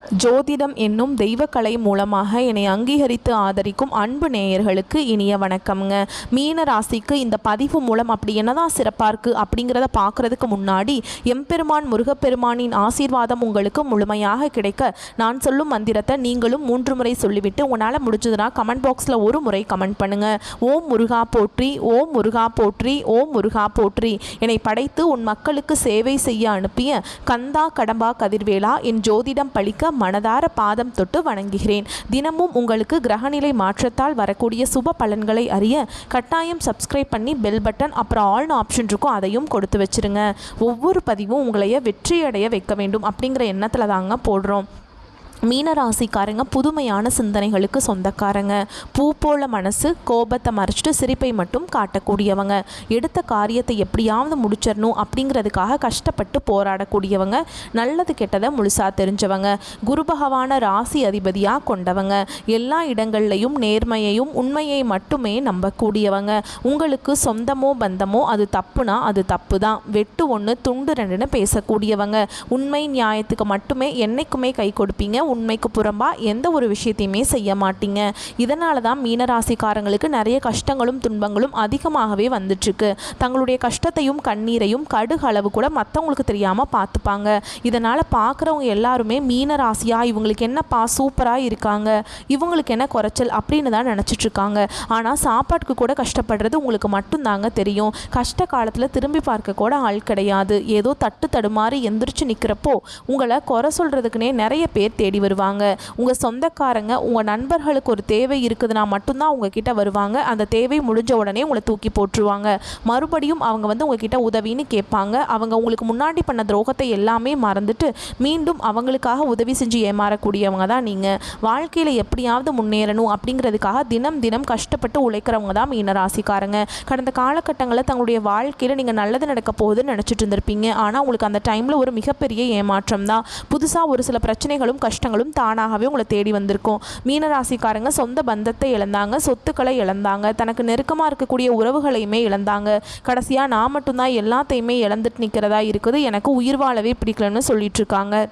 ஜோதிடம் என்னும் தெய்வக்கலை மூலமாக என்னை அங்கீகரித்து ஆதரிக்கும் அன்பு நேயர்களுக்கு இனிய வணக்கம்ங்க. மீன ராசிக்கு இந்த பதிவு மூலம் அப்படி என்னதான் சிறப்பாக இருக்குது அப்படிங்கிறத பார்க்குறதுக்கு முன்னாடி எம்பெருமான் முருகப்பெருமானின் ஆசீர்வாதம் உங்களுக்கு முழுமையாக கிடைக்க நான் சொல்லும் மந்திரத்தை நீங்களும் 3 முறை சொல்லிவிட்டு உங்களால் முடிஞ்சதுன்னா கமெண்ட் பாக்ஸில் ஒரு முறை கமெண்ட் பண்ணுங்கள். ஓம் முருகா போற்றி, ஓம் முருகா போற்றி, ஓம் முருகா போற்றி. என்னை படைத்து உன் மக்களுக்கு சேவை செய்ய அனுப்பிய கந்தா கடம்பா கதிர்வேலா என் ஜோதிடம் பழிக்க மனதார பாதம் தொட்டு வணங்குகிறேன். தினமும் உங்களுக்கு கிரகநிலை மாற்றத்தால் வரக்கூடிய சுப பலன்களை அறிய கட்டாயம் சப்ஸ்கிரைப் பண்ணி பெல் பட்டன் அப்புறம் ஆல்னு ஆப்ஷன் இருக்கும், அதையும் கொடுத்து வச்சிருங்க. ஒவ்வொரு பதிவும் உங்களைய வெற்றியடைய வைக்க வேண்டும் அப்படிங்கிற எண்ணத்தில் தாங்க போடுறோம். மீனராசிக்காரங்க புதுமையான சிந்தனைகளுக்கு சொந்தக்காரங்க. பூ போல மனசு, கோபத்தை மறைச்சிட்டு சிரிப்பை மட்டும் காட்டக்கூடியவங்க. எடுத்த காரியத்தை எப்படியாவது முடிச்சிடணும் அப்படிங்கிறதுக்காக கஷ்டப்பட்டு போராடக்கூடியவங்க. நல்லது கெட்டதை முழுசாக தெரிஞ்சவங்க. குரு பகவான ராசி அதிபதியாக கொண்டவங்க. எல்லா இடங்கள்லையும் நேர்மையையும் உண்மையை மட்டுமே நம்பக்கூடியவங்க. உங்களுக்கு சொந்தமோ பந்தமோ அது தப்புனா அது தப்பு தான், வெட்டு 1 துண்டு 2ன்னு பேசக்கூடியவங்க. உண்மை நியாயத்துக்கு மட்டுமே என்னைக்குமே கை கொடுப்பீங்க. உண்மைக்கு புறம்பா எந்த ஒரு விஷயத்தையுமே செய்ய மாட்டீங்க. இதனால தான் மீனராசிக்காரங்களுக்கு நிறைய கஷ்டங்களும் துன்பங்களும் அதிகமாகவே வந்துட்டுருக்கு. தங்களுடைய கஷ்டத்தையும் கண்ணீரையும் கடுகு அளவு கூட மற்றவங்களுக்கு தெரியாமல் பார்த்துப்பாங்க. இதனால் பார்க்குறவங்க எல்லாருமே மீனராசியா இவங்களுக்கு என்னப்பா சூப்பராக இருக்காங்க, இவங்களுக்கு என்ன குறைச்சல் அப்படின்னு தான் நினச்சிட்ருக்காங்க. ஆனால் சாப்பாட்டுக்கு கூட கஷ்டப்படுறது உங்களுக்கு மட்டும்தாங்க தெரியும். கஷ்ட காலத்தில் திரும்பி பார்க்க கூட ஆள் கிடையாது. ஏதோ தட்டு தடுமாறி எந்திரிச்சு நிற்கிறப்போ உங்களை குறை சொல்கிறதுக்குனே நிறைய பேர் தேடி வருவாங்க. உங்கள் சொந்தக்காரங்க உங்கள் நண்பர்களுக்கு ஒரு தேவை இருக்குதுன்னா மட்டும்தான் உங்ககிட்ட வருவாங்க. அந்த தேவை முடிஞ்ச உடனே உங்களை தூக்கி போட்டுருவாங்க. மறுபடியும் அவங்க உங்ககிட்ட உதவின்னு கேட்பாங்க. அவங்க உங்களுக்கு முன்னாடி பண்ண துரோகத்தை எல்லாமே மறந்துட்டு மீண்டும் அவங்களுக்காக உதவி செஞ்சு ஏமாறக்கூடியவங்க தான் நீங்கள். வாழ்க்கையில் எப்படியாவது முன்னேறணும் அப்படிங்கிறதுக்காக தினம் தினம் கஷ்டப்பட்டு உழைக்கிறவங்க தான் மீனராசிக்காரங்க. கடந்த காலகட்டங்களில் தங்களுடைய வாழ்க்கையில் நீங்கள் நல்லது நடக்க போகுதுன்னு நினச்சிட்டு இருந்திருப்பீங்க. ஆனால் உங்களுக்கு அந்த டைமில் ஒரு மிகப்பெரிய ஏமாற்றம் தான். புதுசாக ஒரு சில பிரச்சனைகளும் கஷ்டங்களும் தானாகவே உங்களை தேடி வந்திருக்கும். மீனராசிக்காரங்க சொந்த பந்தத்தை இழந்தாங்க, சொத்துக்களை இழந்தாங்க, தனக்கு நெருக்கமாக இருக்கக்கூடிய உறவுகளையுமே இழந்தாங்க. கடைசியாக நான் மட்டும்தான் எல்லாத்தையுமே இழந்துட்டு நிற்கிறதா இருக்குது, எனக்கு உயிர் வாழவே பிடிக்கலன்னு சொல்லிட்டு இருக்காங்க.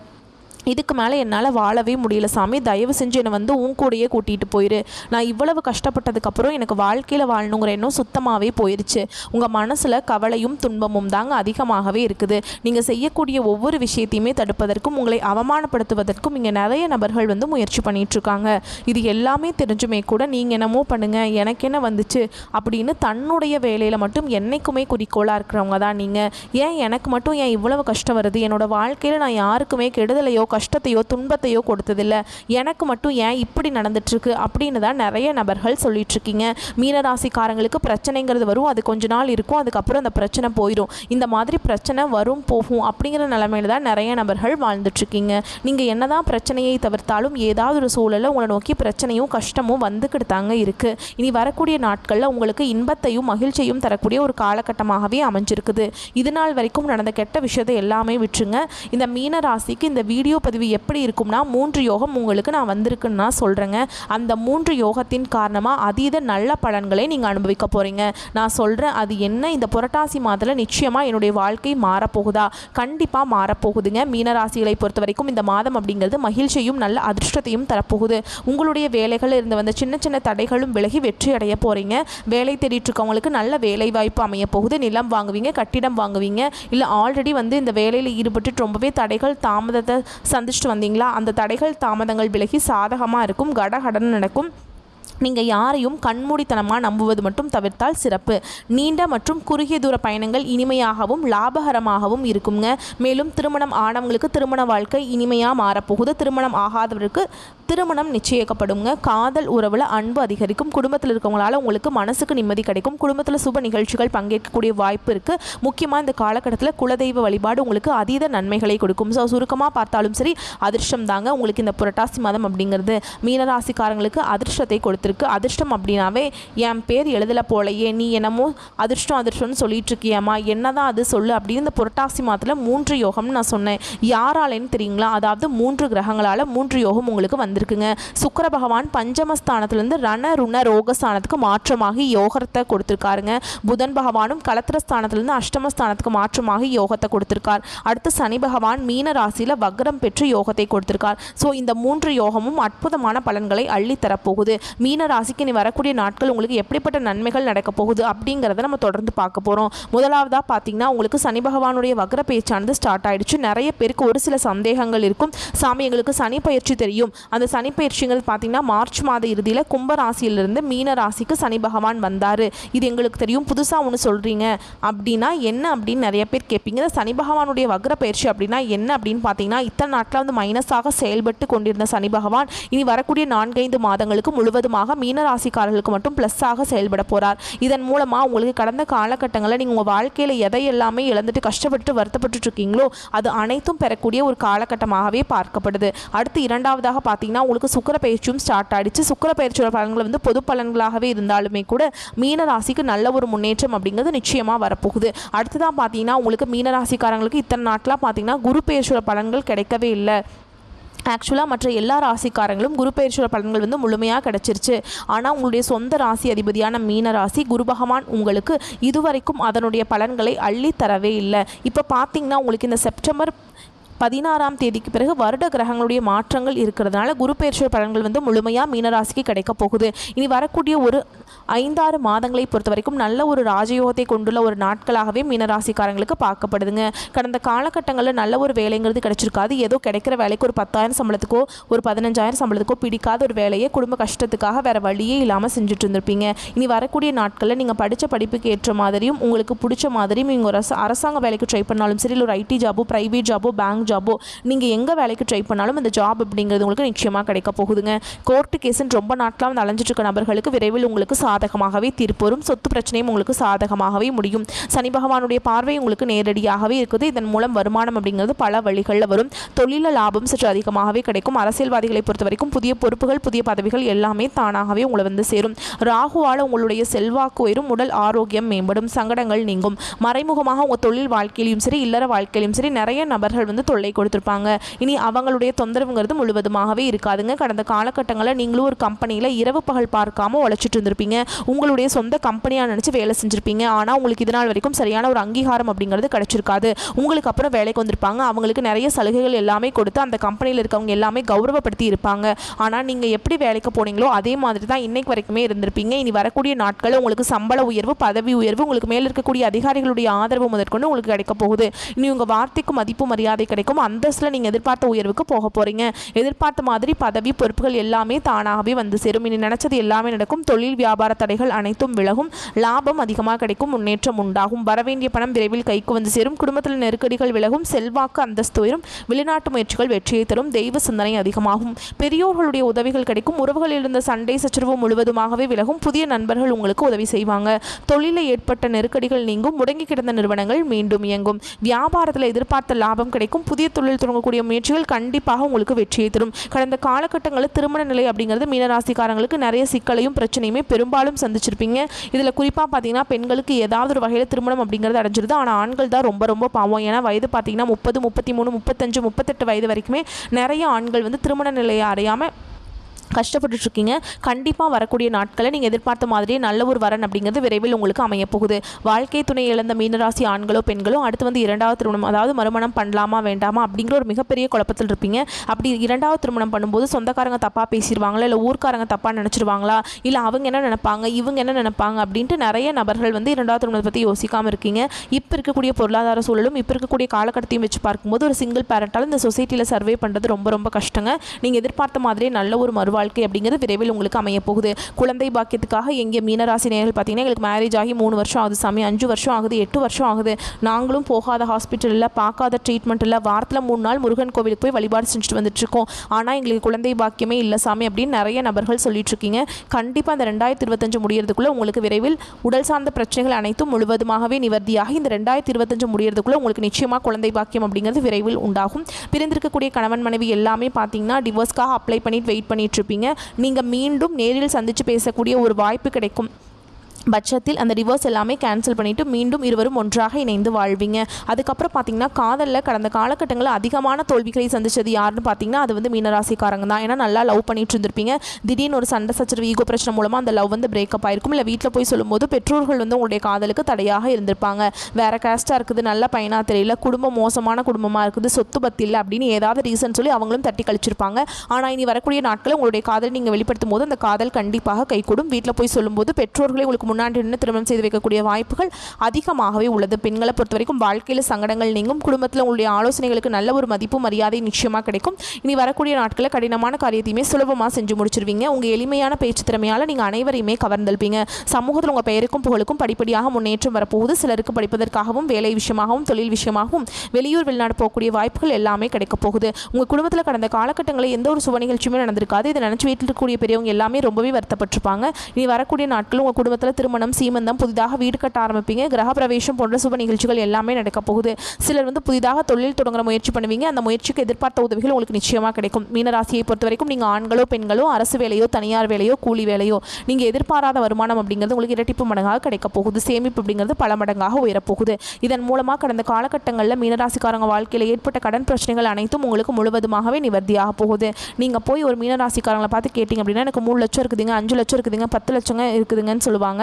இதுக்கு மேலே என்னால் வாழவே முடியல சாமி, தயவு செஞ்சு என்னை உன் கூடையே கூட்டிகிட்டு போயிரு. நான் இவ்வளவு கஷ்டப்பட்டதுக்கப்புறம் எனக்கு வாழ்க்கையில் வாழணுங்கிற எண்ணம் சுத்தமாகவே போயிடுச்சு. உங்கள் மனசில் கவலையும் துன்பமும் தாங்க அதிகமாகவே இருக்குது. நீங்கள் செய்யக்கூடிய ஒவ்வொரு விஷயத்தையுமே தடுப்பதற்கும் உங்களை அவமானப்படுத்துவதற்கும் இங்கே நிறைய நபர்கள் முயற்சி பண்ணிகிட்ருக்காங்க. இது எல்லாமே தெரிஞ்சுமே கூட நீங்கள் என்னமோ பண்ணுங்கள், எனக்கு என்ன வந்துச்சு அப்படின்னு தன்னுடைய வேலையில் மட்டும் என்றைக்குமே குறிக்கோளாக இருக்கிறவங்க தான் நீங்கள். ஏன் எனக்கு மட்டும் ஏன் இவ்வளவு கஷ்டம் வருது, என்னோடய வாழ்க்கையில் நான் யாருக்குமே கெடுதலையோ கஷ்டத்தையோ துன்பத்தையோ கொடுத்ததில்லை, எனக்கு மட்டும் ஏன் இப்படி நடந்துட்டுருக்கு அப்படின்னு தான் நிறைய நபர்கள் சொல்லிகிட்ருக்கீங்க. மீனராசிக்காரங்களுக்கு பிரச்சனைங்கிறது வரும், அது கொஞ்ச நாள் இருக்கும், அதுக்கப்புறம் அந்த பிரச்சனை போயிடும். இந்த மாதிரி பிரச்சனை வரும் போகும் அப்படிங்கிற நிலைமையில தான் நிறைய நபர்கள் வாழ்ந்துட்டுருக்கீங்க. நீங்கள் என்ன தான் பிரச்சனையை தவிர்த்தாலும் ஏதாவது ஒரு சூழலில் உங்களை நோக்கி பிரச்சனையும் கஷ்டமும் வந்துக்கிட்டு தாங்க இருக்குது. இனி வரக்கூடிய நாட்களில் உங்களுக்கு இன்பத்தையும் மகிழ்ச்சியும் தரக்கூடிய ஒரு காலகட்டமாகவே அமைஞ்சிருக்குது. இது நாள் வரைக்கும் நடந்த கெட்ட விஷயத்தை எல்லாமே விட்டுருங்க. இந்த மீனராசிக்கு இந்த வீடியோ பதிவு எப்படி இருக்கும்னா 3 யோகம் உங்களுக்கு நான் வந்திருக்குன்னு நான் சொல்கிறேங்க. அந்த 3 யோகத்தின் காரணமாக அதீத நல்ல பலன்களை நீங்கள் அனுபவிக்க போகிறீங்க. நான் சொல்கிறேன் அது என்ன. இந்த புரட்டாசி மாதத்தில் நிச்சயமாக என்னுடைய வாழ்க்கை மாறப்போகுதா? கண்டிப்பாக மாறப்போகுதுங்க. மீனராசிகளை பொறுத்த வரைக்கும் இந்த மாதம் அப்படிங்கிறது மகிழ்ச்சியும் நல்ல அதிர்ஷ்டத்தையும் தரப்போகுது. உங்களுடைய வேலைகளில் இருந்து வந்த சின்ன சின்ன தடைகளும் விலகி வெற்றி அடைய போகிறீங்க. வேலை தேடிட்டு இருக்கவங்களுக்கு நல்ல வேலை வாய்ப்பு அமைய போகுது. நிலம் வாங்குவீங்க, கட்டிடம் வாங்குவீங்க. இல்லை ஆல்ரெடி இந்த வேலையில் ஈடுபட்டு ரொம்பவே தடைகள் தாமதத்தை சந்திச்சுட்டு வந்தீங்களா, அந்த தடைகள் தாமதங்கள் விலகி சாதகமாக இருக்கும், கடகடன் நடக்கும். நீங்கள் யாரையும் கண்மூடித்தனமாக நம்புவது மட்டும் தவிர்த்தால் சிறப்பு. நீண்ட மற்றும் குறுகிய தூர பயணங்கள் இனிமையாகவும் லாபகரமாகவும் இருக்குங்க. மேலும் திருமணம் ஆனவங்களுக்கு திருமண வாழ்க்கை இனிமையாக மாறப்போகுது. திருமணம் ஆகாதவருக்கு திருமணம் நிச்சயிக்கப்படுங்க. காதல் உறவில் அன்பு அதிகரிக்கும். குடும்பத்தில் இருக்கவங்களால உங்களுக்கு மனசுக்கு நிம்மதி கிடைக்கும். குடும்பத்தில் சுப நிகழ்ச்சிகள் பங்கேற்கக்கூடிய வாய்ப்பு இருக்குது. முக்கியமாக இந்த காலகட்டத்தில் குலதெய்வ வழிபாடு உங்களுக்கு அதீத நன்மைகளை கொடுக்கும். ஸோ சுருக்கமாக பார்த்தாலும் சரி அதிர்ஷ்டம் தாங்க உங்களுக்கு இந்த புரட்டாசி மாதம் அப்படிங்கிறது. மீனராசிக்காரங்களுக்கு அதிர்ஷ்டத்தை கொடுத்துருக்கு. இருக்குது. அதிர்ஷ்டம் அப்படின்னாவே என் பேர் எழுதலை போலையே, நீ என்னமோ அதிர்ஷ்டம்னு சொல்லிட்டு இருக்கியம்மா, என்னதான் அது சொல்லு அப்படின்னு இந்த புரட்டாசி மாதத்தில் 3 யோகம்னு நான் சொன்னேன். யாராலேன்னு தெரியுங்களா? அதாவது 3 கிரகங்களால் 3 யோகம் உங்களுக்கு வந்திருக்குங்க. சுக்கிர பகவான் பஞ்சமஸ்தானத்திலிருந்து ரண ருண ரோகஸ்தானத்துக்கு மாற்றமாகி யோகத்தை கொடுத்துருக்காருங்க. புதன் பகவானும் கலத்திரஸ்தானத்திலிருந்து அஷ்டமஸ்தானத்துக்கு மாற்றமாகி யோகத்தை கொடுத்துருக்கார். அடுத்து சனி பகவான் மீன ராசியில் வக்ரம் பெற்று யோகத்தை கொடுத்துருக்கார். ஸோ இந்த 3 யோகமும் அற்புதமான பலன்களை அள்ளி தரப்போகுது. மீன ராசிக்கு இனி வரக்கூடிய நாட்கள் உங்களுக்கு எப்படிப்பட்ட நன்மைகள் நடக்க போகுது அப்படிங்கிறத நம்ம தொடர்ந்து பார்க்க போகிறோம். முதலாவதாக பார்த்தீங்கன்னா உங்களுக்கு சனி பகவானுடைய வக்ர பேச்சானது ஸ்டார்ட் ஆயிடுச்சு. நிறைய பேருக்கு ஒரு சில சந்தேகங்கள் இருக்கும். சாமி எங்களுக்கு சனி பயிற்சி தெரியும், அந்த சனி பயிற்சிங்கிறது பார்த்தீங்கன்னா மார்ச் மாத இறுதியில் கும்ப ராசியிலிருந்து மீன ராசிக்கு சனி பகவான் வந்தார், இது எங்களுக்கு தெரியும், புதுசாக ஒன்று சொல்கிறீங்க அப்படின்னா என்ன அப்படின்னு நிறைய பேர் கேட்பீங்க. சனி பகவானுடைய வக்ர பயிற்சி அப்படின்னா என்ன அப்படின்னு பார்த்தீங்கன்னா இத்தனை நாட்டில் வந்து மைனஸாக செயல்பட்டு கொண்டிருந்த சனி பகவான் இனி வரக்கூடிய 4-5 மாதங்களுக்கு முழுவதுமாக மீன ராசிக்காரர்களுக்கு மட்டும் ப்ளஸ்ஸாக செயல்பட போகிறார். இதன் மூலமாக உங்களுக்கு கடந்த காலகட்டங்களில் நீங்கள் உங்கள் வாழ்க்கையில் எதை எல்லாமே இழந்துட்டு கஷ்டப்பட்டு வருத்தப்பட்டு இருக்கீங்களோ அது அனைத்தும் பெறக்கூடிய ஒரு காலகட்டமாகவே பார்க்கப்படுது. அடுத்து இரண்டாவதாக பார்த்தீங்கன்னா உங்களுக்கு சுக்கிர பயிற்சியும் ஸ்டார்ட் ஆகிடுச்சு. சுக்கிர பயிற்சியோட பலன்கள் வந்து பொது பலன்களாகவே இருந்தாலுமே கூட மீன ராசிக்கு நல்ல ஒரு முன்னேற்றம் அப்படிங்கிறது நிச்சயமாக வரப்போகுது. அடுத்ததான் பார்த்தீங்கன்னா உங்களுக்கு மீன ராசிக்காரங்களுக்கு இத்தனை நாட்களாக பார்த்தீங்கன்னா குரு பயிற்சியோட பலன்கள் கிடைக்கவே இல்லை. ஆக்சுவலாக மற்ற எல்லா ராசிக்காரங்களும் குரு பயிற்சியோட பலன்கள் வந்து முழுமையாக கிடச்சிருச்சு. ஆனால் உங்களுடைய சொந்த ராசி அதிபதியான மீன ராசி குரு பகவான் உங்களுக்கு இதுவரைக்கும் அதனுடைய பலன்களை அள்ளி தரவே இல்லை. இப்போ பார்த்தீங்கன்னா உங்களுக்கு இந்த செப்டம்பர் 16ஆம் தேதிக்கு பிறகு வருட கிரகங்களுடைய மாற்றங்கள் இருக்கிறதுனால குரு பயிற்சியோட பலன்கள் வந்து முழுமையாக மீனராசிக்கு கிடைக்க போகுது. இனி வரக்கூடிய ஒரு 5-6 மாதங்களை பொறுத்த வரைக்கும் நல்ல ஒரு ராஜயோகத்தை கொண்டுள்ள ஒரு நாட்களாகவே மீனராசிக்காரங்களுக்கு பார்க்கப்படுதுங்க. கடந்த காலகட்டங்களில் நல்ல ஒரு வேலைங்கிறது கிடைச்சிருக்காது. ஏதோ கிடைக்கிற வேலைக்கு ஒரு 10,000 சம்பளத்துக்கோ ஒரு 15,000 சம்பளத்துக்கோ பிடிக்காத ஒரு வேலையை குடும்ப கஷ்டத்துக்காக வேறு வழியே இல்லாமல் செஞ்சுட்டு இருந்திருப்பீங்க. இனி வரக்கூடிய நாட்களில் நீங்கள் படித்த படிப்புக்கு ஏற்ற மாதிரியும் உங்களுக்கு பிடிச்ச மாதிரியும் நீங்கள் ஒரு அரசாங்க வேலைக்கு ட்ரை பண்ணாலும் சரி, இல்லை ஒரு ஐடி ஜாபோ, ப்ரைவேட் ஜாபோ, பேங்க் ஜாபோ, நீங்கள் எங்கே வேலைக்கு ட்ரை பண்ணாலும் இந்த ஜாப் அப்படிங்கிறது உங்களுக்கு நிச்சயமாக கிடைக்க போகுதுங்க. கோர்ட்டு கேஸுன்னு ரொம்ப நாட்களாக வந்து அலைஞ்சிட்டு இருக்க நபர்களுக்கு விரைவில் உங்களுக்கு சாதகமாகவே தீர்ப்பு வரும். சொத்து பிரச்சனையும் உங்களுக்கு சாதகமாகவே முடியும். சனி பகவானுடைய பார்வை உங்களுக்கு நேரடியாகவே இருக்குது. இதன் மூலம் வருமானம் அப்படிங்கிறது பல வழிகளில் வரும். தொழில லாபம் சற்று அதிகமாகவே கிடைக்கும். அரசியல்வாதிகளை பொறுத்த வரைக்கும் புதிய பொறுப்புகள், புதிய பதவிகள் எல்லாமே தானாகவே உங்களை வந்து சேரும். ராகுவால் உங்களுடைய செல்வாக்கு உயரும். உடல் ஆரோக்கியம் மேம்படும். சங்கடங்கள் நீங்கும். மறைமுகமாக உங்கள் தொழில் வாழ்க்கையிலும் சரி, இல்லற வாழ்க்கையிலும் சரி நிறைய நபர்கள் வந்து தொல்லை கொடுத்துருப்பாங்க. இனி அவங்களுடைய தொந்தரவுங்கிறது முழுவதுமாகவே இருக்காதுங்க. கடந்த காலகட்டங்களில் நீங்களும் ஒரு கம்பெனியில் இரவு பகல் பார்க்காம உழைச்சிட்டு இருந்திருப்பீங்க. உங்களுடைய சொந்த கம்பெனியாக நினச்சி வேலை செஞ்சுருப்பீங்க. ஆனால் உங்களுக்கு இதனால் வரைக்கும் சரியான ஒரு அங்கீகாரம் அப்படிங்கிறது கிடைச்சிருக்காது. உங்களுக்கு அப்புறம் வேலைக்கு வந்திருப்பாங்க. அவங்களுக்கு நிறைய சலுகைகள் எல்லாமே கொடுத்து அந்த கம்பெனியில் இருக்கவங்க எல்லாமே கௌரவப்படுத்தி இருப்பாங்க. ஆனால் நீங்கள் எப்படி வேலைக்கு போனீங்களோ அதே மாதிரி தான் இன்னைக்கு வரைக்குமே இருந்திருப்பீங்க. இனி வரக்கூடிய நாட்களில் உங்களுக்கு சம்பள உயர்வு, பதவி உயர்வு, உங்களுக்கு மேல் இருக்கக்கூடிய அதிகாரிகளுடைய ஆதரவு முதற்கொண்டு உங்களுக்கு கிடைக்க போகுது. இனி உங்கள் வார்த்தைக்கு மதிப்பு மரியாதை கிடைக்கும். அந்தஸ்தில் நீங்கள் எதிர்பார்த்த உயர்வுக்கு போக போகிறீங்க. எதிர்பார்த்த மாதிரி பதவி பொறுப்புகள் எல்லாமே தானாகவே வந்து சேரும். இனி நினைச்சது எல்லாமே நடக்கும். தொழில் வியாபார தடைகள் அனைத்தும் விலகும். லாபம் அதிகமாக கிடைக்கும். முன்னேற்றம் உண்டாகும். வரவேண்டிய பணம் விரைவில் கைக்கு வந்து சேரும். குடும்பத்தில் நெருக்கடிகள் விலகும். செல்வாக்கு அந்தஸ்து உயரும். வெளிநாட்டு முயற்சிகள் வெற்றியை தரும். தெய்வ சிந்தனை அதிகமாகும். பெரியோர்களுடைய உதவிகள் கிடைக்கும். உறவுகளில் இருந்த சண்டை சச்சரவு முழுவதுமாகவே விலகும். புதிய நண்பர்கள் உங்களுக்கு உதவி செய்வாங்க. தொழிலில் ஏற்பட்ட நெருக்கடிகள் நீங்கும். முடங்கி கிடந்த நிறுவனங்கள் மீண்டும் இயங்கும். வியாபாரத்தில் எதிர்பார்த்த லாபம் கிடைக்கும். புதிய தொழில் தொடங்கக்கூடிய முயற்சிகள் கண்டிப்பாக உங்களுக்கு வெற்றியை தரும். கடந்த காலகட்டங்களில் திருமண நிலை அப்படிங்கிறது மீனராசிக்காரங்களுக்கு நிறைய சிக்கலையும் பிரச்சனையுமே பெரும்பாலும் சந்திச்சிருப்பீங்க. இதில் குறிப்பாக பார்த்தீங்கன்னா பெண்களுக்கு ஏதாவது ஒரு வகையில் திருமணம் அப்படிங்கிறது அடைஞ்சிருது. ஆனால் ஆண்கள் தான் ரொம்ப ரொம்ப பாவம். ஏன்னா வயது பார்த்தீங்கன்னா 30, 33, 35, 38 வயது வரைக்குமே நிறைய ஆண்கள் வந்து திருமண நிலையை அடையாமல் கஷ்டப்பட்டுருக்கீங்க. கண்டிப்பாக வரக்கூடிய நாட்களில் நீங்கள் எதிர்பார்த்த மாதிரியே நல்ல ஒரு வரன் அப்படிங்கிறது விரைவில் உங்களுக்கு அமையப்போகுது. வாழ்க்கை துணை இழந்த மீனராசி ஆண்களோ பெண்களோ அடுத்து வந்து 2வது திருமணம், அதாவது மறுமணம் பண்ணலாமா வேண்டாமா அப்படிங்கிற ஒரு மிகப்பெரிய குழப்பத்தில் இருப்பீங்க. அப்படி 2வது திருமணம் பண்ணும்போது சொந்தக்காரங்க தப்பாக பேசிடுவாங்களா, இல்லை ஊர்க்காரங்க தப்பாக நினச்சிருவாங்களா, இல்லை அவங்க என்ன நினைப்பாங்க, இவங்க என்ன நினைப்பாங்க அப்படின்ட்டு நிறைய நபர்கள் வந்து 2வது திருமணத்தை பற்றி யோசிக்காமல் இருக்கீங்க. இப்போ இருக்கக்கூடிய பொருளாதார சூழலும் இப்போ இருக்கக்கூடிய காலகட்டத்தையும் வச்சு பார்க்கும்போது ஒரு சிங்கிள் பேரண்டால் இந்த சொசைட்டியில் சர்வே பண்ணுறது ரொம்ப ரொம்ப கஷ்டங்க. நீங்கள் எதிர்பார்த்த மாதிரியே நல்ல ஒரு மறுவாழ்க்கை அப்படிங்கிறது விரைவில் உங்களுக்கு அமைய போகுது. குழந்தை பாக்கியத்துக்காக எங்கே மீனராசி நேயர்கள் பார்த்தீங்கன்னா எங்களுக்கு மேரேஜ் ஆகி 3 வருஷம் ஆகுது சாமி, 5 வருஷம் ஆகுது, 8 வருஷம் ஆகுது, நாங்களும் போகாத ஹாஸ்பிட்டலில் பார்க்காத ட்ரீட்மெண்ட் இல்லை, வாரத்தில் 3 நாள் முருகன் கோவிலுக்கு போய் வழிபாடு செஞ்சுட்டு வந்துட்டுருக்கோம், ஆனால் எங்களுக்கு குழந்தை பாக்கியமே இல்லை சாமி அப்படின்னு நிறைய நபர்கள் சொல்லிட்டு இருக்கீங்க. கண்டிப்பாக அந்த 2025 முடியறதுக்குள்ளே உங்களுக்கு விரைவில் உடல் சார்ந்த பிரச்சனைகள் அனைத்தும் முழுவதுமாகவே நிவர்த்தியாகி இந்த 2025 முடியறதுக்குள்ளே உங்களுக்கு நிச்சயமாக குழந்தை பாக்கியம் அப்படிங்கிறது விரைவில் உண்டாகும். பிரிந்திருக்கக்கூடிய கணவன் மனைவி எல்லாமே பார்த்தீங்கன்னா டிவோர்ஸ்க்காக அப்ளை பண்ணிட்டு வெயிட் பண்ணிட்டு இருப்பீங்க. முடிச்சிருப்பீங்க. நீங்கள் மீண்டும் நேரில் சந்தித்து பேசக்கூடிய ஒரு வாய்ப்பு கிடைக்கும் பட்சத்தில் அந்த டிவோர்ஸ் எல்லாமே கேன்சல் பண்ணிவிட்டு மீண்டும் இருவரும் ஒன்றாக இணைந்து வாழ்வீங்க. அதுக்கப்புறம் பார்த்தீங்கன்னா காதலில் கடந்த காலகட்டங்களில் அதிகமான தோல்விகளை சந்திச்சது யாருன்னு பார்த்தீங்கன்னா அது வந்து மீனராசிக்காரங்க தான். ஏன்னா நல்லா லவ் பண்ணிட்டு இருந்திருப்பீங்க. திடீர்னு ஒரு சண்டை சச்சரவு ஈகோ பிரச்சனை மூலமாக அந்த லவ் வந்து பிரேக்கப் ஆயிருக்கும். இல்லை வீட்டில் போய் சொல்லும்போது பெற்றோர்கள் வந்து உங்களுடைய காதலுக்கு தடையாக இருந்திருப்பாங்க. வேறு கேஸ்ட்டாக இருக்குது, நல்ல பையனாக தெரியல, குடும்பம் மோசமான குடும்பமாக இருக்குது, சொத்து பத்தி இல்லை அப்படின்னு ஏதாவது ரீசன் சொல்லி அவங்களும் தட்டி கழிச்சிருப்பாங்க. ஆனால் இனி வரக்கூடிய நாட்களில் உங்களுடைய காதல் நீங்கள் வெளிப்படுத்தும் போது அந்த காதல் கண்டிப்பாக கைகூடும். வீட்டில் போய் சொல்லும்போது பெற்றோர்களே உங்களுக்கு முன்னாடி நின்று திருமணம் செய்து வைக்கக்கூடிய வாய்ப்புகள் அதிகமாகவே உள்ளது. பெண்களை பொறுத்த வரைக்கும் வாழ்க்கையில் சங்கடங்கள் நீங்கும். குடும்பத்தில் உங்களுடைய ஆலோசனைகளுக்கு நல்ல ஒரு மதிப்பு மரியாதை நிச்சயமாக கிடைக்கும். இனி வரக்கூடிய நாட்களில் கடினமான காரியத்தையுமே சுலபமாக செஞ்சு முடிச்சிருவீங்க. உங்கள் எளிமையான பேச்சு திறமையால் நீங்கள் அனைவரையுமே கவர்ந்தெழுப்பீங்க. சமூகத்தில் உங்கள் பெயருக்கும் புகழுக்கும் படிப்படியாக முன்னேற்றம் வரப்போகுது. சிலருக்கு படிப்பதற்காகவும் வேலை விஷயமாகவும் தொழில் விஷயமாகவும் வெளியூர் வெளிநாடு போகக்கூடிய வாய்ப்புகள் எல்லாமே கிடைக்கப் போகுது. உங்கள் குடும்பத்தில் கடந்த காலகட்டங்களில் எந்த ஒரு சுப நிகழ்ச்சியுமே நடந்திருக்காது. இதை நினச்சி வீட்டில் இருக்கக்கூடிய பெரியவங்க எல்லாமே ரொம்பவே வருத்தப்பட்டிருப்பாங்க. இனி வரக்கூடிய நாட்கள் உங்கள் குடும்பத்தில் திருமணம், சீமந்தம், புதிதாக வீடு கட்ட ஆரம்பிப்பீங்க. கிரகப்பிரவேசம் போன்ற சுப நிகழ்ச்சிகள் எல்லாமே நடக்க போகுது. சிலர் வந்து புதிதாக தொழில் தொடங்குற முயற்சி பண்ணுவீங்க. அந்த முயற்சிக்கு எதிர்பார்த்த உதவிகள் உங்களுக்கு நிச்சயமாக கிடைக்கும். மீனராசியை பொறுத்த வரைக்கும் நீங்கள் ஆண்களோ பெண்களோ அரசு வேலையோ தனியார் வேலையோ கூலி வேலையோ நீங்கள் எதிர்பாராத வருமானம் அப்படிங்கிறது உங்களுக்கு இரட்டிப்பு மடங்காக கிடைக்க போகுது. சேமிப்பு அப்படிங்கிறது பல மடங்காக உயரப்போகுது. இதன் மூலமாக கடந்த காலகட்டங்களில் மீனராசிக்காரங்க வாழ்க்கையில் ஏற்பட்ட கடன் பிரச்சனைகள் அனைத்தும் உங்களுக்கு முழுவதுமாகவே நிவர்த்தியாக போகுது. நீங்கள் போய் ஒரு மீனராசிக்காரங்களை பார்த்து கேட்டிங்க அப்படின்னா எனக்கு 3 லட்சம் இருக்குதுங்க, 5 லட்சம் இருக்குதுங்க, 10 லட்சங்க இருக்குதுங்கன்னு சொல்லுவாங்க.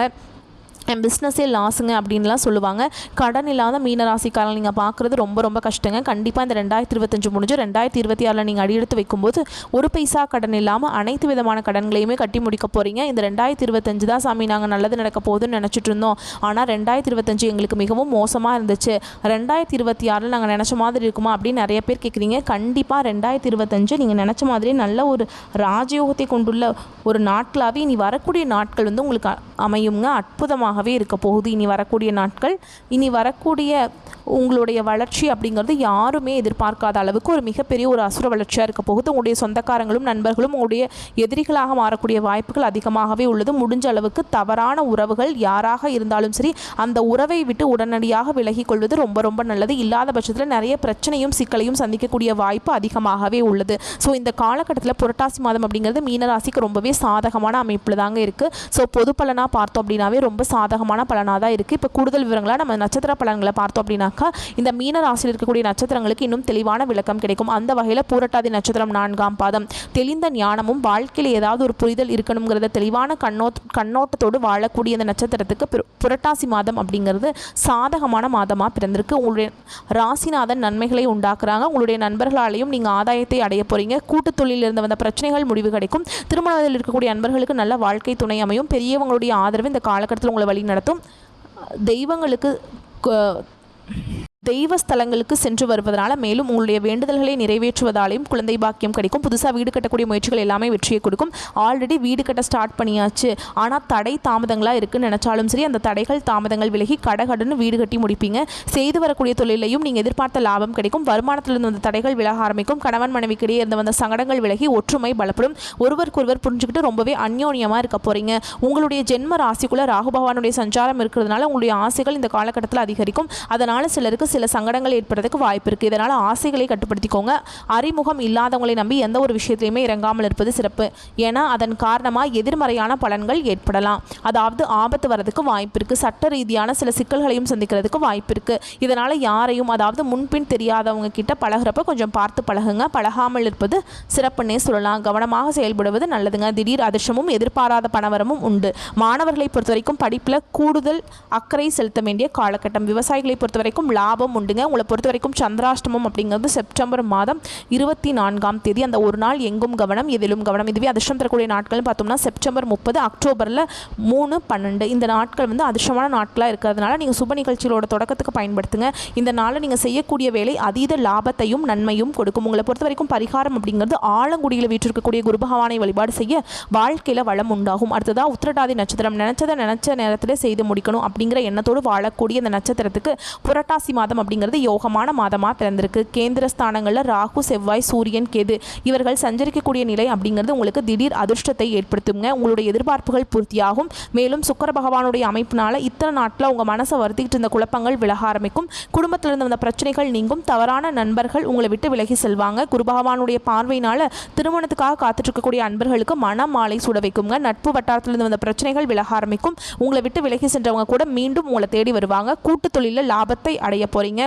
என் பிஸ்னஸே லாஸுங்க அப்படின்லாம் சொல்லுவாங்க. கடன் இல்லாத மீனராசிக்காரங்க நீங்கள் பார்க்குறது ரொம்ப ரொம்ப கஷ்டங்க. கண்டிப்பாக இந்த 2025 முடிஞ்சு 2026 நீங்கள் அடியெடுத்து வைக்கும்போது ஒரு பைசா கடன் இல்லாமல் அனைத்து விதமான கடன்களையுமே கட்டி முடிக்க போகிறீங்க. இந்த 2025 தான் சாமி நாங்கள் நல்லது நடக்க போகுதுன்னு நினச்சிட்டு இருந்தோம். ஆனால் 2025 எங்களுக்கு மிகவும் மோசமாக இருந்துச்சு. 2026 நாங்கள் நினச்ச மாதிரி இருக்குமா அப்படின்னு நிறைய பேர் கேட்குறீங்க. கண்டிப்பாக 2025 நீங்கள் நினச்ச மாதிரி நல்ல ஒரு ராஜயோகத்தை கொண்டுள்ள ஒரு நாட்களாகவே இனி வரக்கூடிய நாட்கள் வந்து உங்களுக்கு அமையுங்க. அற்புதமாகவே இருக்க போகுது இனி வரக்கூடிய நாட்கள். இனி வரக்கூடிய உங்களுடைய வளர்ச்சி அப்படிங்கிறது யாருமே எதிர்பார்க்காத அளவுக்கு ஒரு மிகப்பெரிய ஒரு அசுர வளர்ச்சியாக இருக்க போகுது. உங்களுடைய சொந்தக்காரங்களும் நண்பர்களும் உங்களுடைய எதிரிகளாக மாறக்கூடிய வாய்ப்புகள் அதிகமாகவே உள்ளது. முடிஞ்ச அளவுக்கு தவறான உறவுகள் யாராக இருந்தாலும் சரி அந்த உறவை விட்டு உடனடியாக விலகி கொள்வது ரொம்ப ரொம்ப நல்லது. இல்லாத பட்சத்தில் நிறைய பிரச்சனையும் சிக்கலையும் சந்திக்கக்கூடிய வாய்ப்பு அதிகமாகவே உள்ளது. ஸோ இந்த காலகட்டத்தில் புரட்டாசி மாதம் அப்படிங்கிறது மீனராசிக்கு ரொம்பவே சாதகமான அமைப்பில் தாங்க இருக்குது. ஸோ பொது பலனாக பார்த்தோம் அப்படின்னாவே ரொம்ப சாதகமான பலனாக தான் இருக்குது. இப்போ கூடுதல் விவரங்களாக நம்ம நட்சத்திர பலன்களை பார்த்தோம் அப்படின்னாக்கா இந்த மீன ராசியில் இருக்கக்கூடிய நட்சத்திரங்களுக்கு இன்னும் தெளிவான விளக்கம் கிடைக்கும். அந்த வகையில் பூரட்டாதி நட்சத்திரம் 4ஆம் பாதம் தெளிந்த ஞானமும் வாழ்க்கையில் ஏதாவது ஒரு புரிதல் இருக்கணுங்கிறத தெளிவான கண்ணோட்டத்தோடு வாழக்கூடிய இந்த நட்சத்திரத்துக்கு புரட்டாசி மாதம் அப்படிங்கிறது சாதகமான மாதமாக பிறந்திருக்கு. உங்களுடைய ராசிநாதன் நன்மைகளை உண்டாக்குறாங்க. உங்களுடைய நண்பர்களாலையும் நீங்கள் ஆதாயத்தை அடைய போகிறீங்க. கூட்டு தொழிலில் இருந்து வந்த பிரச்சனைகள் முடிவு கிடைக்கும். திருமணத்தில் இருக்கக்கூடிய நண்பர்களுக்கு நல்ல வாழ்க்கை துணை அமையும். பெரியவங்களுடைய ஆதரவு இந்த காலகட்டத்தில் உங்களை வழி நடத்தும். தெய்வ ஸ்தலங்களுக்கு சென்று வருவதனால மேலும் உங்களுடைய வேண்டுதல்களை நிறைவேற்றுவதாலையும் குழந்தை பாக்கியம் கிடைக்கும். புதுசாக வீடு கட்டக்கூடிய முயற்சிகள் எல்லாமே வெற்றியை கொடுக்கும். ஆல்ரெடி வீடு கட்ட ஸ்டார்ட் பண்ணியாச்சு, ஆனால் தடை தாமதங்களாக இருக்குன்னு நினச்சாலும் சரி அந்த தடைகள் தாமதங்கள் விலகி கடகடன்னு வீடு கட்டி முடிப்பீங்க. செய்து வரக்கூடிய தொழிலையும் நீங்கள் எதிர்பார்த்த லாபம் கிடைக்கும். வருமானத்திலிருந்து வந்த தடைகள் விலக ஆரம்பிக்கும். கணவன் மனைவிக்கிடையே இருந்து வந்த சங்கடங்கள் விலகி ஒற்றுமை பலப்படும். ஒருவருக்கொருவர் புரிஞ்சுக்கிட்டு ரொம்பவே அந்யோன்யமாக இருக்க போகிறீங்க. உங்களுடைய ஜென்ம ராசிக்குள்ள ராகு பகவானுடைய சஞ்சாரம் இருக்கிறதுனால உங்களுடைய ஆசைகள் இந்த காலகட்டத்தில் அதிகரிக்கும். அதனால் சிலருக்கு சில சங்கடங்கள் ஏற்படுறதுக்கு வாய்ப்பு இருக்குது. இதனால் ஆசைகளை கட்டுப்படுத்திக்கோங்க. அறிமுகம் இல்லாதவங்களை நம்பி எந்த ஒரு விஷயத்திலையுமே இறங்காமல் இருப்பது சிறப்பு. ஏன்னா அதன் காரணமாக எதிர்மறையான பலன்கள் ஏற்படலாம். அதாவது ஆபத்து வரதுக்கு வாய்ப்பு இருக்குது. சட்ட ரீதியான சில சிக்கல்களையும் சந்திக்கிறதுக்கு வாய்ப்பு இருக்குது. இதனால் யாரையும் அதாவது முன்பின் தெரியாதவங்க கிட்ட பழகிறப்ப கொஞ்சம் பார்த்து பழகுங்க. பழகாமல் இருப்பது சிறப்புன்னே சொல்லலாம். கவனமாக செயல்படுவது நல்லதுங்க. திடீர் அதிர்ஷ்டமும் எதிர்பாராத பணவரமும் உண்டு. மாணவர்களை பொறுத்த வரைக்கும் படிப்பில் கூடுதல் அக்கறை செலுத்த வேண்டிய காலகட்டம். விவசாயிகளை பொறுத்த வரைக்கும் லாபம் உண்டுங்க. உங்களை பொறுத்த வரைக்கும் சந்திராஷ்டமம் அப்படிங்கிறது செப்டம்பர் மாதம் 24ஆம் தேதி. அந்த ஒரு நாள் எங்கும் கவனம் எதிலும் கவனம். இதுவே அதிர்ஷ்டம் தரக்கூடிய நாட்கள் பார்த்தோம்னா செப்டம்பர் 30, அக்டோபரில் 3, 12 இந்த நாட்கள் வந்து அதிர்ஷ்டமான நாட்களாக இருக்கிறதுனால நீங்கள் சுப நிகழ்ச்சிகளோட தொடக்கத்துக்கு பயன்படுத்துங்க. இந்த நாளில் நீங்கள் செய்யக்கூடிய வேலை அதீத லாபத்தையும் நன்மையும் கொடுக்கும். உங்களை பொறுத்த வரைக்கும் பரிகாரம் அப்படிங்கிறது ஆலங்குடியில் வீற்றிருக்கக்கூடிய குரு பகவானை வழிபாடு செய்ய வாழ்க்கையில் வளம் உண்டாகும். அடுத்ததாக உத்திரட்டாதி நட்சத்திரம் நினைச்ச நேரத்தில் செய்து முடிக்கணும் அப்படிங்கிற எண்ணத்தோடு வாழக்கூடிய இந்த நட்சத்திரத்துக்கு புரட்டாசி மாதம் மாதம் அப்படிங்கிறது யோகமான மாதமாக பிறந்திருக்கு. கேந்திர ஸ்தானங்களில் ராகு, செவ்வாய், சூரியன், கேது இவர்கள் சஞ்சரிக்கக்கூடிய நிலை அப்படிங்கிறது உங்களுக்கு திடீர் அதிர்ஷ்டத்தை ஏற்படுத்துங்க. உங்களுடைய எதிர்பார்ப்புகள் பூர்த்தியாகும். மேலும் சுக்கிர பகவானுடைய அமைப்பினால இத்தனை நாட்டில் உங்கள் மனசை வருத்திக்கிட்டு இருந்த குழப்பங்கள் விலக ஆரம்பிக்கும். குடும்பத்திலிருந்து வந்த பிரச்சனைகள் நீங்கும். தவறான நண்பர்கள் உங்களை விட்டு விலகி செல்வாங்க. குரு பகவானுடைய பார்வையினால திருமணத்துக்காக காத்துட்டு இருக்கக்கூடிய அன்பர்களுக்கு மன மாலை சுட வைக்குங்க. நட்பு வட்டாரத்திலிருந்து வந்த பிரச்சனைகள் விலக ஆரம்பிக்கும். உங்களை விட்டு விலகி சென்றவங்க கூட மீண்டும் உங்களை தேடி வருவாங்க. கூட்டு தொழிலில் லாபத்தை அடைய போறீங்க.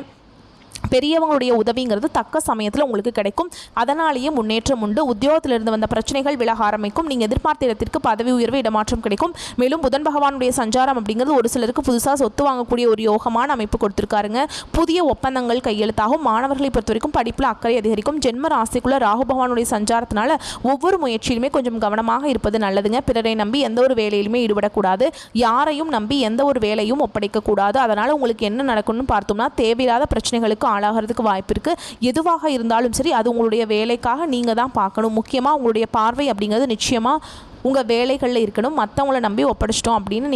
பெரியவங்களுடைய உதவிங்கிறது தக்க சமயத்தில் உங்களுக்கு கிடைக்கும். அதனாலேயே முன்னேற்றம் உண்டு. உத்தியோகத்திலிருந்து வந்த பிரச்சனைகள் விலக ஆரம்பிக்கும். நீங்கள் எதிர்பார்த்த இடத்திற்கு பதவி உயர்வு, இடமாற்றம் கிடைக்கும். மேலும் புதன் பகவானுடைய சஞ்சாரம் அப்படிங்கிறது ஒரு சிலருக்கு புதுசாக சொத்து வாங்கக்கூடிய ஒரு யோகமான அமைப்பு கொடுத்துருக்காருங்க. புதிய ஒப்பந்தங்கள் கையெழுத்தாகும். மாணவர்களை பொறுத்த வரைக்கும் படிப்பில் அக்கறை அதிகரிக்கும். ஜென்ம ராசிக்குள்ள ராகு பகவானுடைய சஞ்சாரத்தினால ஒவ்வொரு முயற்சியிலுமே கொஞ்சம் கவனமாக இருப்பது நல்லதுங்க. பிறரை நம்பி எந்த ஒரு வேலையிலுமே ஈடுபடக்கூடாது. யாரையும் நம்பி எந்த ஒரு வேலையும் ஒப்படைக்கக்கூடாது. அதனால் உங்களுக்கு என்ன நடக்கும்னு பார்த்தோம்னா தேவையில்லாத பிரச்சனைகளுக்கு ஆளாகிறதுக்கு வாய்ப்பு இருக்குது. எதுவாக இருந்தாலும் சரி அது உங்களுடைய வேலைக்காக நீங்கள் தான் பார்க்கணும். முக்கியமாக உங்களுடைய பார்வை அப்படிங்கிறது நிச்சயமாக உங்கள் வேலைகளில் இருக்கணும். மற்றவங்கள நம்பி ஒப்படைச்சிட்டோம் அப்படின்னு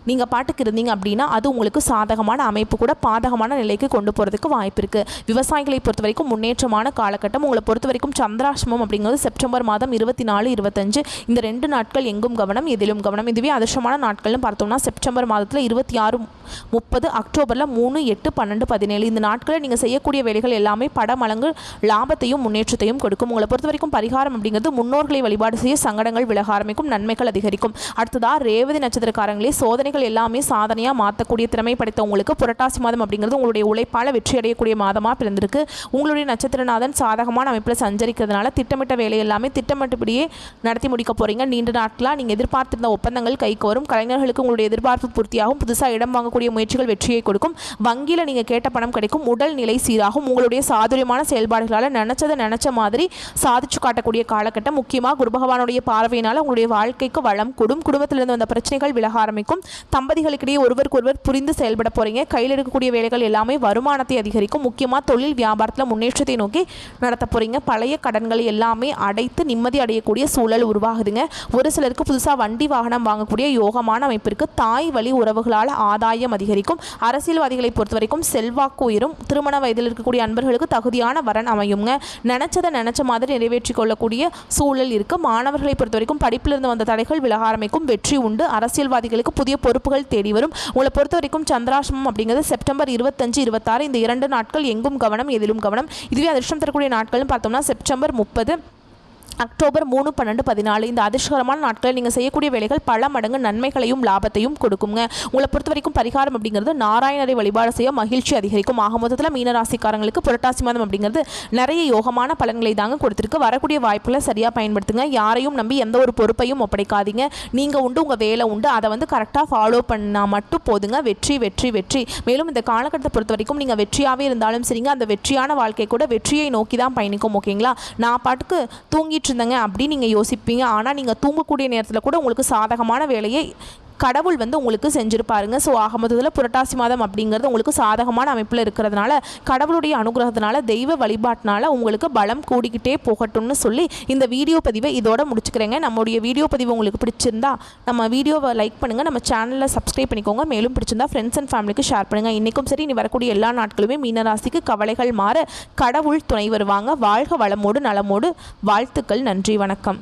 நீங்கள் பாட்டுக்கு இருந்தீங்க அப்படின்னா அது உங்களுக்கு சாதகமான அமைப்பு கூட பாதகமான நிலைக்கு கொண்டு போகிறதுக்கு வாய்ப்பு இருக்குது. விவசாயிகளை பொறுத்த வரைக்கும் முன்னேற்றமான காலகட்டம். உங்களை பொறுத்த வரைக்கும் சந்திராஷ்டமம் அப்படிங்கிறது செப்டம்பர் மாதம் 24, 25 இந்த 2 நாட்கள் எங்கும் கவனம், எதிலும் கவனம். இதுவே அதிர்ஷ்டமான நாட்கள்னு பார்த்தோம்னா செப்டம்பர் மாதத்தில் 26, 30, அக்டோபரில் 3, 8, 12, 17 இந்த நாட்களில் நீங்கள் செய்யக்கூடிய வேலைகள் எல்லாமே படமளங்கு லாபத்தையும் முன்னேற்றத்தையும் கொடுக்கும். உங்களை பொறுத்த வரைக்கும் பரிகாரம் அப்படிங்கிறது முன்னோர்களை வழிபாடு செய்ய சங்கடங்கள் விலக ஆரம்பிக்கும், நன்மைகள் அதிகரிக்கும். அடுத்ததா ரேவதி நட்சத்திரக்காரங்களே, சோதனைகள் எல்லாமே சாதனையா மாற்றக்கூடிய திறமை படைத்தவங்களுக்கு புரட்டாசி மாதம் அப்படிங்கிறது உங்களுடைய உழைப்பால வெற்றி அடையக்கூடிய மாதமா பிறந்திருக்கு. உங்களுடைய நட்சத்திரநாதன் சாதகமான அமைப்பில் சஞ்சரிக்கிறதுனால திட்டமிட்ட வேலை எல்லாமே திட்டமிட்டபடியே நடத்தி முடிக்க போறீங்க. நீண்ட நாட்களாக நீங்க எதிர்பார்த்திருந்த ஒப்பந்தங்கள் கைக்கு வரும். கலைஞர்களுக்கு உங்களுடைய எதிர்பார்ப்பு பூர்த்தியாகும். புதுசாக இடம் வாங்கக்கூடிய முயற்சிகள் வெற்றியை கொடுக்கும். வங்கியில் நீங்க கேட்ட பணம் கிடைக்கும். உடல் நிலை சீராகும். உங்களுடைய சாதுரியமான செயல்பாடுகளால் நினைச்ச மாதிரி சாதிச்சு காட்டக்கூடிய காலகட்டம். முக்கியமாக குரு பகவானுடைய பார்வையினால உங்களுடைய வாழ்க்கைக்கு வளம் கூடும். குடும்பத்திலிருந்து வந்த பிரச்சனைகள் விலக ஆரம்பிக்கும். தம்பதிகளுக்கிடையே ஒருவருக்கொருவர் புரிந்து செயல்பட போறீங்க. கையில் எடுக்கக்கூடிய வேலைகள் எல்லாமே வருமானத்தை அதிகரிக்கும். முக்கியமாக தொழில் வியாபாரத்தில் முன்னேற்றத்தை நோக்கி நடத்த போறீங்க. பழைய கடன்களை எல்லாமே அடைத்து நிம்மதி அடையக்கூடிய சூழல் உருவாகுதுங்க. ஒரு சிலருக்கு புதுசாக வண்டி வாகனம் வாங்கக்கூடிய யோகமான அமைப்பிற்கு. தாய் வழி உறவுகளால் ஆதாயம் அதிகரிக்கும். அரசியல்வாதிகளை பொறுத்த வரைக்கும் செல்வாக்கு உயரும். திருமண வயதில் இருக்கக்கூடிய அன்பர்களுக்கு தகுதியான வரன் அமையுங்க. நினைச்ச மாதிரி நிறைவேற்றிக் கொள்ளக்கூடிய சூழல் இருக்கு. மாணவர்களை பொறுத்த வரைக்கும் படிப்பில் இருந்து வந்த தடைகள் விலக ஆரம்பிக்கும். வெற்றி உண்டு. அரசியல்வாதிகளுக்கு புதிய பொறுப்புகள் தேடி வரும். உங்களை பொறுத்த வரைக்கும் சந்திராஷ்டமம் அப்படிங்கிறது செப்டம்பர் 25, 26 இந்த 2 நாட்கள் எங்கும் கவனம், எதிலும் கவனம். இதுவே அதிர்ஷ்டம் தரக்கூடிய நாட்கள்னு பார்த்தோம்னா செப்டம்பர் 30, அக்டோபர் 3, 12, 14 இந்த அதிர்ஷ்டகரமான நாட்களில் நீங்கள் செய்யக்கூடிய வேலைகள் பல மடங்கு நன்மைகளையும் லாபத்தையும் கொடுக்குங்க. உங்களை பொறுத்த வரைக்கும் பரிகாரம் அப்படிங்கிறது நாராயணரை வழிபாடு செய்ய மகிழ்ச்சி அதிகரிக்கும். ஆக மொத்தத்தில் மீனராசிக்காரங்களுக்கு புரட்டாசி மாதம் அப்படிங்கிறது நிறைய யோகமான பலன்களை தாங்க கொடுத்துருக்கு. வரக்கூடிய வாய்ப்புகளை சரியாக பயன்படுத்துங்க. யாரையும் நம்பி எந்த ஒரு பொறுப்பையும் ஒப்படைக்காதீங்க. நீங்கள் உண்டு, உங்கள் வேலை உண்டு, அதை கரெக்டாக ஃபாலோ பண்ணால் மட்டும் போதுங்க. வெற்றி வெற்றி வெற்றி. மேலும் இந்த காலகட்டத்தை பொறுத்த வரைக்கும் நீங்கள் வெற்றியாகவே இருந்தாலும் சரிங்க, அந்த வெற்றியான வாழ்க்கை கூட வெற்றியை நோக்கி தான் பயணிக்கும். ஓகேங்களா? நான் பாட்டுக்கு தூங்கிட்டு இருந்தேங்க அப்படின்னு நீங்கள் யோசிப்பீங்க. ஆனால் நீங்கள் தூங்கக்கூடிய நேரத்தில் கூட உங்களுக்கு சாதகமான வேலையை கடவுள் உங்களுக்கு செஞ்சுருப்பாருங்க. ஸோ ஆக மொத்தத்தில் புரட்டாசி மாதம் அப்படிங்கிறது உங்களுக்கு சாதகமான அமைப்பில் இருக்கிறதுனால கடவுளுடைய அனுகிரகத்தினால தெய்வ வழிபாட்டினால உங்களுக்கு பலம் கூடிக்கிட்டே போகட்டும்னு சொல்லி இந்த வீடியோ பதிவை இதோட முடிச்சுக்கிறேங்க. நம்மளுடைய வீடியோ பதிவு உங்களுக்கு பிடிச்சிருந்தா நம்ம வீடியோவை லைக் பண்ணுங்கள், நம்ம சேனலில் சப்ஸ்கிரைப் பண்ணிக்கோங்க. மேலும் பிடிச்சிருந்தா ஃப்ரெண்ட்ஸ் அண்ட் ஃபேமிலிக்கு ஷேர் பண்ணுங்கள். இன்றைக்கும் சரி இனி வரக்கூடிய எல்லா நாட்களுமே மீனராசிக்கு கவலைகள் மாற கடவுள் துணை வருவாங்க. வாழ்க வளமோடு நலமோடு. வாழ்த்துக்கள். நன்றி. வணக்கம்.